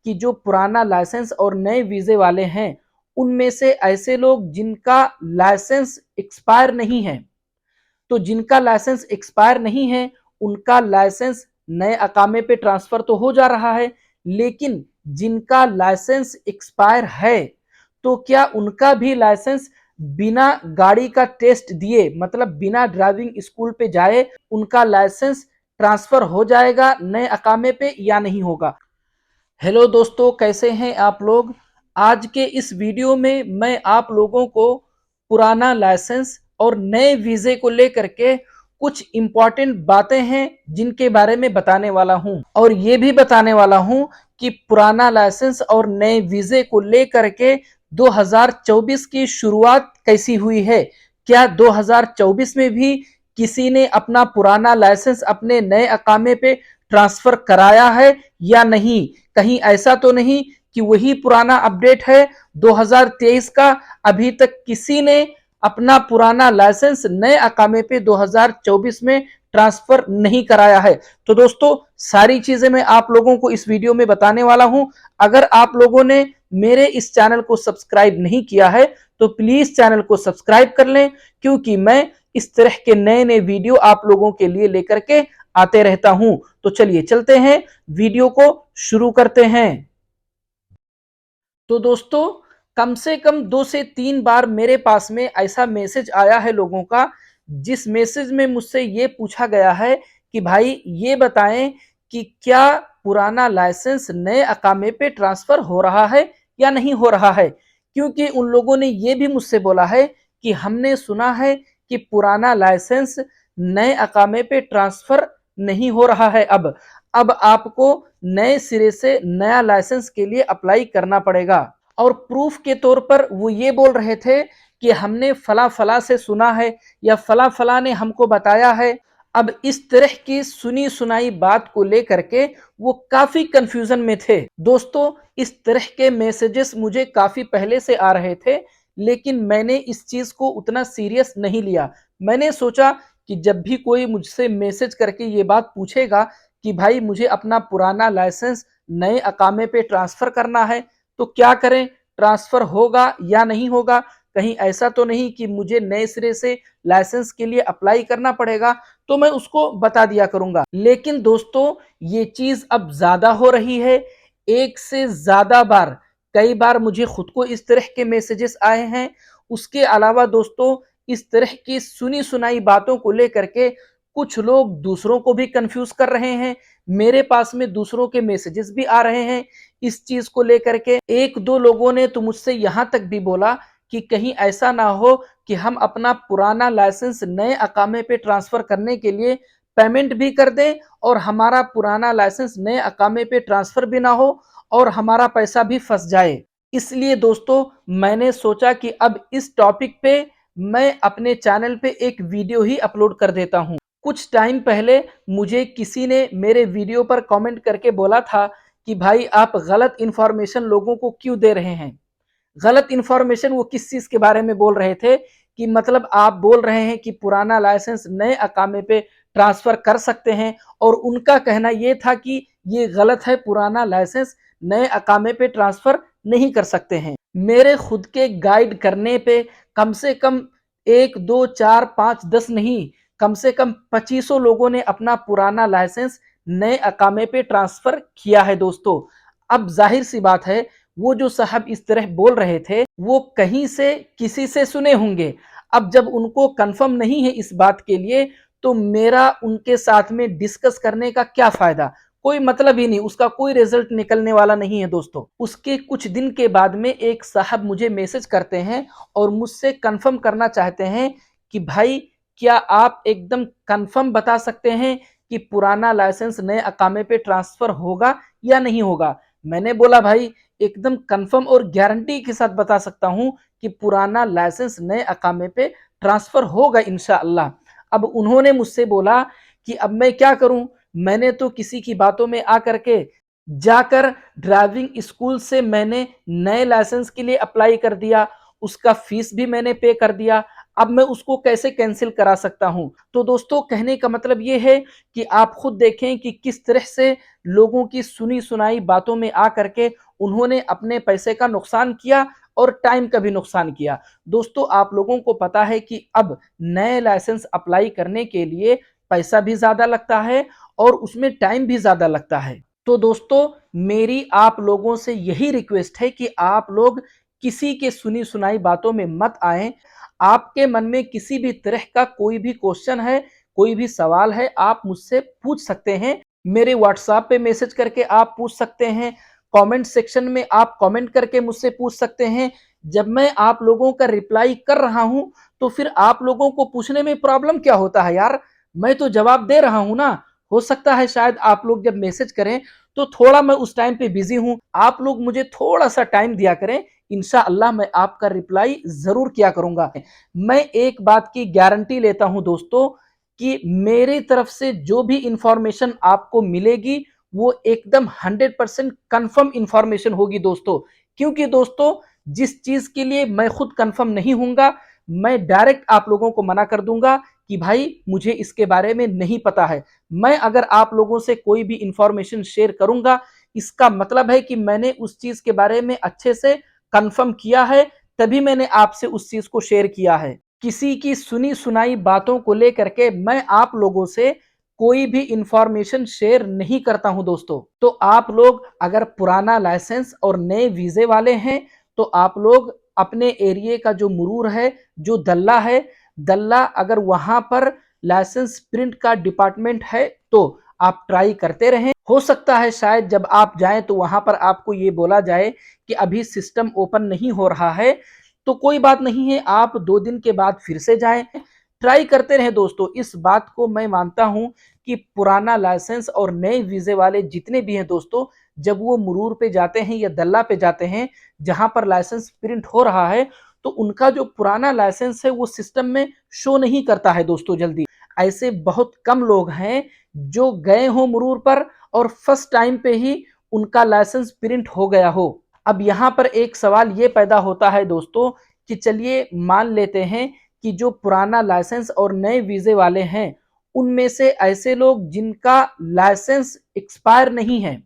कि जो पुराना लाइसेंस और नए वीजे वाले हैं उनमें से ऐसे लोग जिनका लाइसेंस एक्सपायर नहीं है, तो जिनका लाइसेंस एक्सपायर नहीं है उनका लाइसेंस नए अकामे पे ट्रांसफर तो हो जा रहा है, लेकिन जिनका लाइसेंस एक्सपायर है तो क्या उनका भी लाइसेंस बिना गाड़ी का टेस्ट दिए, मतलब बिना ड्राइविंग स्कूल पे जाए, उनका लाइसेंस ट्रांसफर हो जाएगा नए अकामे पे या नहीं होगा। हेलो दोस्तों, कैसे हैं आप लोग। आज के इस वीडियो में मैं आप लोगों को पुराना लाइसेंस और नए वीजे को लेकर के कुछ इंपॉर्टेंट बातें हैं जिनके बारे में बताने वाला हूं, और ये भी बताने वाला हूं कि पुराना लाइसेंस और नए वीजे को लेकर के 2024 की शुरुआत कैसी हुई है। क्या 2024 में भी किसी ने अपना पुराना लाइसेंस अपने नए अकामे पे ट्रांसफर कराया है या नहीं। कहीं ऐसा तो नहीं कि वही पुराना अपडेट है 2023 का, अभी तक किसी ने अपना पुराना लाइसेंस नए अकामे पे 2024 में ट्रांसफर नहीं कराया है। तो दोस्तों, सारी चीजें मैं आप लोगों को इस वीडियो में बताने वाला हूं। अगर आप लोगों ने मेरे इस चैनल को सब्सक्राइब नहीं किया है तो प्लीज चैनल को सब्सक्राइब कर लें, क्योंकि मैं इस तरह के नए नए वीडियो आप लोगों के लिए लेकर के आते रहता हूं। तो चलिए चलते हैं, वीडियो को शुरू करते हैं। तो दोस्तों, कम से कम 2 से 3 बार मेरे पास में ऐसा मैसेज आया है लोगों का, जिस मैसेज में मुझसे ये पूछा गया है कि भाई ये बताएं कि क्या पुराना लाइसेंस नए अकामे पे ट्रांसफर हो रहा है या नहीं हो रहा है। क्योंकि उन लोगों ने ये भी मुझसे बोला है कि हमने सुना है कि पुराना लाइसेंस नए अकामे पे ट्रांसफर नहीं हो रहा है। अब आपको नए सिरे से नया लाइसेंस के लिए अप्लाई करना पड़ेगा। और प्रूफ के तौर पर वो ये बोल रहे थे कि हमने फला फला से सुना है या फला फला ने हमको बताया है। अब इस तरह की सुनी सुनाई बात को लेकर के वो काफी कंफ्यूजन में थे। दोस्तों, इस तरह के मैसेजेस मुझे काफी पहले से आ रहे थे, लेकिन मैंने इस चीज को उतना सीरियस नहीं लिया। मैंने सोचा कि जब भी कोई मुझसे मैसेज करके ये बात पूछेगा कि भाई मुझे अपना पुराना लाइसेंस नए अकामे पे ट्रांसफर करना है तो क्या करें, ट्रांसफर होगा या नहीं होगा, कहीं ऐसा तो नहीं कि मुझे नए सिरे से लाइसेंस के लिए अप्लाई करना पड़ेगा, तो मैं उसको बता दिया करूंगा। लेकिन दोस्तों, ये चीज अब ज्यादा हो रही है, एक से ज्यादा बार, कई बार मुझे खुद को इस तरह के मैसेजेस आए हैं। उसके अलावा दोस्तों, इस तरह की सुनी सुनाई बातों को लेकर के कुछ लोग दूसरों को भी कंफ्यूज कर रहे हैं। मेरे पास में दूसरों के मैसेजेस भी आ रहे हैं इस चीज को लेकर के। एक दो लोगों ने तो मुझसे यहां तक भी बोला कि कहीं ऐसा ना हो कि हम अपना पुराना लाइसेंस नए अकामे पे ट्रांसफर करने के लिए पेमेंट भी कर दें और हमारा पुराना लाइसेंस नए अकामे पे ट्रांसफर भी ना हो और हमारा पैसा भी फंस जाए। इसलिए दोस्तों, मैंने सोचा कि अब इस टॉपिक पे मैं अपने चैनल पे एक वीडियो ही अपलोड कर देता हूं। कुछ टाइम पहले मुझे किसी ने मेरे वीडियो पर कमेंट करके बोला था कि भाई आप गलत इंफॉर्मेशन लोगों को क्यों दे रहे हैं। गलत इंफॉर्मेशन वो किस चीज के बारे में बोल रहे थे कि मतलब आप बोल रहे हैं कि पुराना लाइसेंस नए अकामे पे ट्रांसफर कर सकते हैं, और उनका कहना ये था कि ये गलत है, पुराना लाइसेंस नए अकामे पे ट्रांसफर नहीं कर सकते हैं। मेरे खुद के गाइड करने पे कम से कम 1 2 4 5 10 नहीं, कम से कम 25 लोगों ने अपना पुराना लाइसेंस नए अकामे पे ट्रांसफर किया है दोस्तों। अब जाहिर सी बात है, वो जो साहब इस तरह बोल रहे थे वो कहीं से किसी से सुने होंगे। अब जब उनको कंफर्म नहीं है इस बात के लिए, तो मेरा उनके साथ में डिस्कस करने का क्या फायदा, कोई मतलब ही नहीं, उसका कोई रिजल्ट निकलने वाला नहीं है दोस्तों। उसके कुछ दिन के बाद में एक साहब मुझे मैसेज करते हैं और मुझसे कंफर्म करना चाहते हैं कि भाई क्या आप एकदम कंफर्म बता सकते हैं कि पुराना लाइसेंस नए अकामे पे ट्रांसफर होगा या नहीं होगा। मैंने बोला भाई एकदम कंफर्म और गारंटी के साथ बता सकता हूं कि पुराना लाइसेंस नए अकामे पे ट्रांसफर होगा इंशाअल्लाह। अब उन्होंने मुझसे बोला कि अब मैं क्या करूं, मैंने तो किसी की बातों में आकर के जाकर ड्राइविंग स्कूल से मैंने नए लाइसेंस के लिए अप्लाई कर दिया, उसका फीस भी मैंने पे कर दिया। अब मैं उसको कैसे कैंसिल करा सकता हूं। तो दोस्तों कहने का मतलब ये है कि आप खुद देखें कि किस तरह से लोगों की सुनी सुनाई बातों में आकर के उन्होंने अपने पैसे का नुकसान किया और टाइम का भी नुकसान किया। दोस्तों आप लोगों को पता है कि अब नए लाइसेंस अप्लाई करने के लिए पैसा भी ज्यादा लगता है और उसमें टाइम भी ज्यादा लगता है। तो दोस्तों मेरी आप लोगों से यही रिक्वेस्ट है कि आप लोग किसी के सुनी सुनाई बातों में मत आए। आपके मन में किसी भी तरह का कोई भी क्वेश्चन है, कोई भी सवाल है, आप मुझसे पूछ सकते हैं। मेरे व्हाट्सएप पे मैसेज करके आप पूछ सकते हैं, कमेंट सेक्शन में आप कमेंट करके मुझसे पूछ सकते हैं। जब मैं आप लोगों का रिप्लाई कर रहा हूं तो फिर आप लोगों को पूछने में प्रॉब्लम क्या होता है यार, मैं तो जवाब दे रहा हूं ना। हो सकता है शायद आप लोग जब मैसेज करें तो थोड़ा मैं उस टाइम पे बिजी हूं, आप लोग मुझे थोड़ा सा टाइम दिया करें, इंशाअल्लाह मैं आपका रिप्लाई जरूर किया करूंगा। मैं एक बात की गारंटी लेता हूं दोस्तों कि मेरी तरफ से जो भी इंफॉर्मेशन आपको मिलेगी वो एकदम 100% कंफर्म इंफॉर्मेशन होगी दोस्तों। क्योंकि दोस्तों जिस चीज के लिए मैं खुद कंफर्म नहीं हूंगा मैं डायरेक्ट आप लोगों को मना कर दूंगा कि भाई मुझे इसके बारे में नहीं पता है। मैं अगर आप लोगों से कोई भी इंफॉर्मेशन शेयर करूंगा इसका मतलब है कि मैंने उस चीज के बारे में अच्छे से कंफर्म किया है, तभी मैंने आपसे उस चीज को शेयर किया है। किसी की सुनी सुनाई बातों को लेकर के मैं आप लोगों से कोई भी इंफॉर्मेशन शेयर नहीं करता हूं दोस्तों। तो आप लोग अगर पुराना लाइसेंस और नए वीजे वाले हैं तो आप लोग अपने एरिया का जो मुरूर है, जो दल्ला है, दल्ला अगर वहां पर लाइसेंस प्रिंट का डिपार्टमेंट है तो आप ट्राई करते रहें। हो सकता है शायद जब आप जाएं तो वहां पर आपको ये बोला जाए कि अभी सिस्टम ओपन नहीं हो रहा है, तो कोई बात नहीं है, आप 2 दिन के बाद फिर से जाएं, ट्राई करते रहें दोस्तों। इस बात को मैं मानता हूं कि पुराना लाइसेंस और नए वीजे वाले जितने भी हैं दोस्तों, जब वो मुरूर पे जाते हैं या दल्ला पे जाते हैं जहां पर लाइसेंस प्रिंट हो रहा है तो उनका जो पुराना लाइसेंस है वो सिस्टम में शो नहीं करता है दोस्तों जल्दी। ऐसे बहुत कम लोग हैं जो गए हो मुरूर पर और फर्स्ट टाइम पे ही उनका लाइसेंस प्रिंट हो गया हो। अब यहां पर एक सवाल ये पैदा होता है दोस्तों कि चलिए मान लेते हैं कि जो पुराना लाइसेंस और नए वीजे वाले हैं उनमें से ऐसे लोग जिनका लाइसेंस एक्सपायर नहीं है,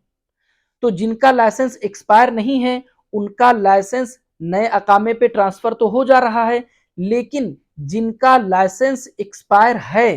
तो जिनका लाइसेंस एक्सपायर नहीं है उनका लाइसेंस नए अकामे पे ट्रांसफर तो हो जा रहा है, लेकिन जिनका लाइसेंस एक्सपायर है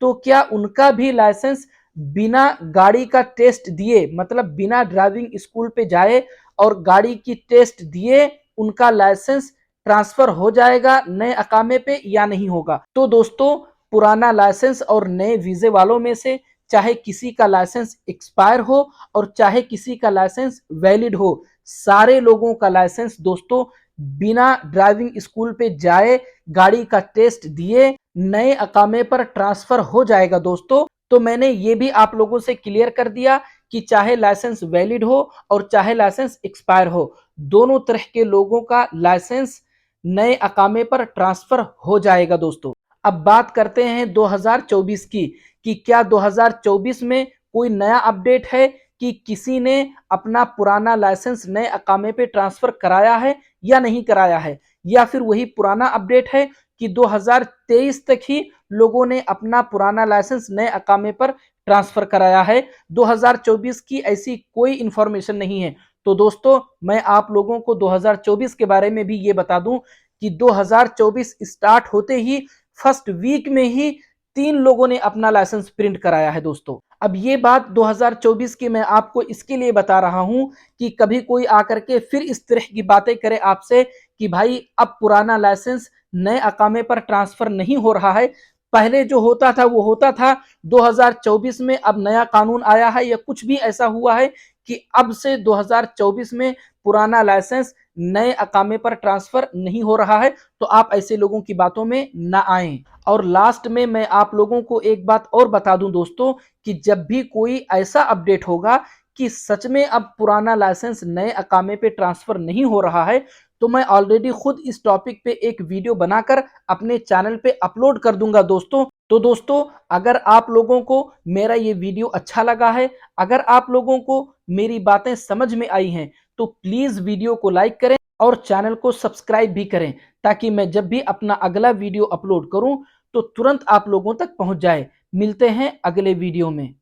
तो क्या उनका भी लाइसेंस बिना गाड़ी का टेस्ट दिए, मतलब बिना ड्राइविंग स्कूल पे जाए और गाड़ी की टेस्ट दिए उनका लाइसेंस ट्रांसफर हो जाएगा नए अकामे पे या नहीं होगा। तो दोस्तों पुराना लाइसेंस और नए वीजे वालों में से चाहे किसी का लाइसेंस एक्सपायर हो और चाहे किसी का लाइसेंस वैलिड हो, सारे लोगों का लाइसेंस दोस्तों बिना ड्राइविंग स्कूल पे जाए गाड़ी का टेस्ट दिए नए अकामे पर ट्रांसफर हो जाएगा दोस्तों। तो मैंने ये भी आप लोगों से क्लियर कर दिया कि चाहे लाइसेंस वैलिड हो और चाहे लाइसेंस एक्सपायर हो, दोनों तरह के लोगों का लाइसेंस नए अकामे पर ट्रांसफर हो जाएगा दोस्तों। अब बात करते हैं 2024 की कि क्या 2024 में कोई नया अपडेट है कि किसी ने अपना पुराना लाइसेंस नए अकामे पे ट्रांसफर कराया है या नहीं कराया है, या फिर वही पुराना अपडेट है कि 2023 तक ही लोगों ने अपना पुराना लाइसेंस नए अकामे पर ट्रांसफर कराया है। 2024 की ऐसी कोई इंफॉर्मेशन नहीं है। तो दोस्तों मैं आप लोगों को 2024 के बारे में भी ये बता दूं कि 2024 स्टार्ट होते ही फर्स्ट वीक में ही 3 लोगों ने अपना लाइसेंस प्रिंट कराया है दोस्तों। अब ये बात 2024 की मैं आपको इसके लिए बता रहा हूं कि कभी कोई आकर के फिर इस तरह की बातें करे आपसे कि भाई अब पुराना लाइसेंस नए अकामे पर ट्रांसफर नहीं हो रहा है, पहले जो होता था वो होता था, 2024 में अब नया कानून आया है या कुछ भी ऐसा हुआ है कि अब से 2024 में पुराना लाइसेंस नए अकामे पर ट्रांसफर नहीं हो रहा है। तो आप ऐसे लोगों की बातों में ना आएं। और लास्ट में मैं आप लोगों को एक बात और बता दूं दोस्तों कि जब भी कोई ऐसा अपडेट होगा कि सच में अब पुराना लाइसेंस नए अकामे पे ट्रांसफर नहीं हो रहा है तो मैं ऑलरेडी खुद इस टॉपिक पे एक वीडियो बनाकर अपने चैनल पे अपलोड कर दूंगा दोस्तों। तो दोस्तों अगर आप लोगों को मेरा ये वीडियो अच्छा लगा है, अगर आप लोगों को मेरी बातें समझ में आई हैं तो प्लीज वीडियो को लाइक करें। और चैनल को सब्सक्राइब भी करें, ताकि मैं जब भी अपना अगला वीडियो अपलोड करूं तो तुरंत आप लोगों तक पहुंच जाए। मिलते हैं अगले वीडियो में।